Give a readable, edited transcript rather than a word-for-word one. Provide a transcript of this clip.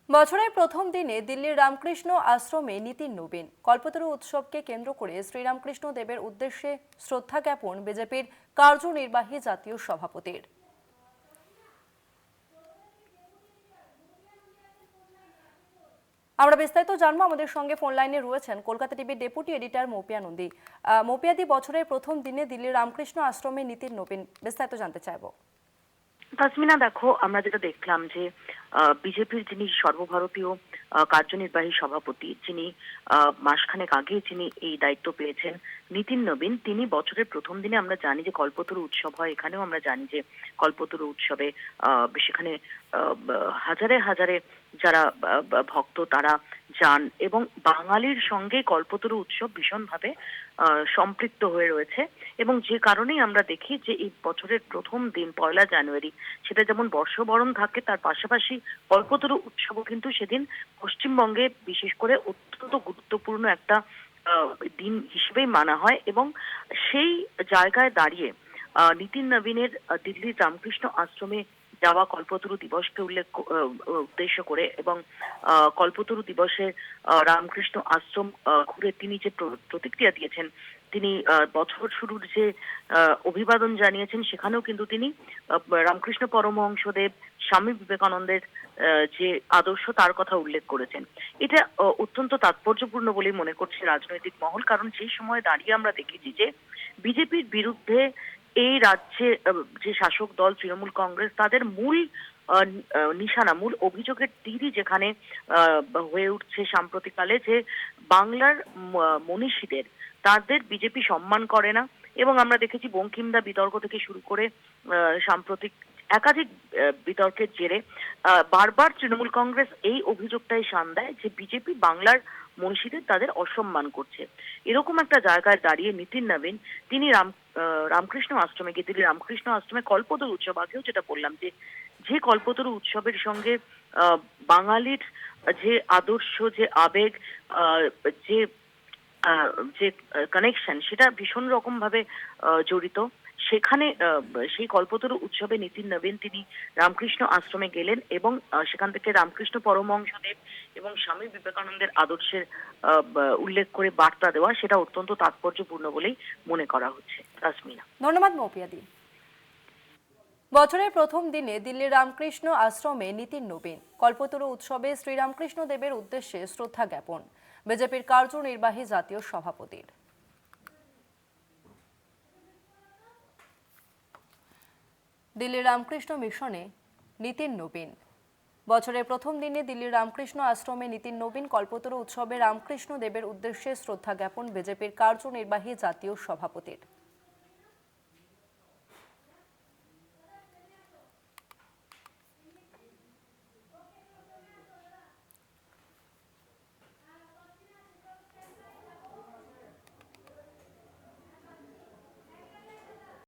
বছরের প্রথম দিনে দিল্লির রামকৃষ্ণ আশ্রমে নীতিন নবীন কল্পতরু উৎসবকে কেন্দ্র করে শ্রীরামকৃষ্ণ দেবের উদ্দেশ্যে শ্রদ্ধা জ্ঞাপন বিজেপির কার্যনির্বাহী জাতীয় সভাপতির। আমরা বিস্তারিত জানবো, আমাদের সঙ্গে ফোন লাইনে রয়েছেন কলকাতা টিভির ডেপুটি এডিটর মৌপিয়া নন্দী। মৌপিয়াদি, বছরের প্রথম দিনে দিল্লির রামকৃষ্ণ আশ্রমে নীতিন নবীন, বিস্তারিত জানতে চাইবো। তাসমিনা, দেখো, আমরা যেটা দেখলাম যে বিজেপির যিনি সর্বভারতীয় কার্যনির্বাহী সভাপতি, যিনি মাসখানেক আগে যিনি এই দায়িত্ব পেয়েছেন, নীতিন নবীন, তিনি বছরের প্রথম দিনে আমরা জানি যে কল্পতরু উৎসব হয়। এখানেও আমরা জানি যে কল্পতরু উৎসবে সেখানে হাজারে হাজারে যারা ভক্ত তারা যান এবং বাঙালির সঙ্গে কল্পতরু উৎসব ভীষণভাবে সম্পৃক্ত হয়ে রয়েছে। এবং যে কারণেই আমরা দেখি যে এই বছরের প্রথম দিন ১লা জানুয়ারি সেটা যেমন বর্ষবরণ থাকে, তার পাশাপাশি কল্পতরু উৎসবও কিন্তু সেদিন পশ্চিমবঙ্গে বিশেষ করে অত্যন্ত গুরুত্বপূর্ণ একটা দিন হিসেবেই মানা হয়। এবং সেই জায়গায় দাঁড়িয়ে নীতিন নবীনের দিল্লির রামকৃষ্ণ আশ্রমে যাওয়া কল্পতরু দিবসকে উদ্দেশ্য করে এবং কল্পতরু দিবসে রামকৃষ্ণ আশ্রম ঘুরে তিনি যে প্রতিক্রিয়া দিয়েছেন, তিনি বছর শুরুর যে অভিবাদন জানিয়েছেন, সেখানেও কিন্তু তিনি রামকৃষ্ণ পরমহংসদেব, স্বামী বিবেকানন্দের যে আদর্শ তার কথা উল্লেখ করেছেন। এটা অত্যন্ত তাৎপর্যপূর্ণ বলেই মনে করছে রাজনৈতিক মহল, কারণ সেই সময় দাঁড়িয়ে আমরা দেখেছি যে বিজেপির বিরুদ্ধে এই রাজ্যে যে শাসক দল তৃণমূল কংগ্রেস, তাদের মূল নিশানা, মূল অভিযোগের তীরই যেখানে হয়ে উঠছে সাম্প্রতিককালে, যে বাংলার মনীষীদের তাদের বিজেপি সম্মান করে না। এবং আমরা দেখেছি বঙ্কিমদা বিতর্ক থেকে শুরু করে সাম্প্রতিক একাধিক বিতর্কের জেরে বারবার তৃণমূল কংগ্রেস এই অভিযোগটাই শান দেয় যে বিজেপি বাংলার মনীষীদের তাদের অসম্মান করছে। এরকম একটা জায়গায় দাঁড়িয়ে নীতিন নবীন তিনি রামকৃষ্ণ আশ্রমে গিয়ে, দিল্লি রামকৃষ্ণ আশ্রমে কল্পতরু উৎসব, আগেও যেটা বললাম যে কল্পতরু উৎসবের সঙ্গে বাঙালির যে আদর্শ, যে আবেগ, যে যে কানেকশন, সেটা ভীষণ রকম ভাবে জড়িত। সেখানে সেই কল্পতরু উৎসবে নীতিন নবীন তিনি রামকৃষ্ণ আশ্রমে গেলেন এবং সেখান থেকে রামকৃষ্ণ পরমহংসদেব এবং স্বামী বিবেকানন্দের আদর্শের উল্লেখ করে বার্তা দেওয়া, সেটা অত্যন্ত তাৎপর্যপূর্ণ বলেই মনে করা হচ্ছে। তাসমিনা, ধন্যবাদ মৌপিয়াদি। বছরের প্রথম দিনে দিল্লির রামকৃষ্ণ আশ্রমে নীতিন নবীন কল্পতরু উৎসবে শ্রীরামকৃষ্ণ দেবের উদ্দেশ্যে শ্রদ্ধা জ্ঞাপন বিজেপির কার্যনির্বাহী জাতীয় সভাপতির। দিল্লির রামকৃষ্ণ মিশনে নীতিন নবীন বছরের প্রথম দিনে দিল্লির রামকৃষ্ণ আশ্রমে নীতিন নবীন কল্পতরু উৎসবে রামকৃষ্ণ দেবের উদ্দেশ্যে শ্রদ্ধা জ্ঞাপন বিজেপির কার্যনির্বাহী জাতীয় সভাপতির।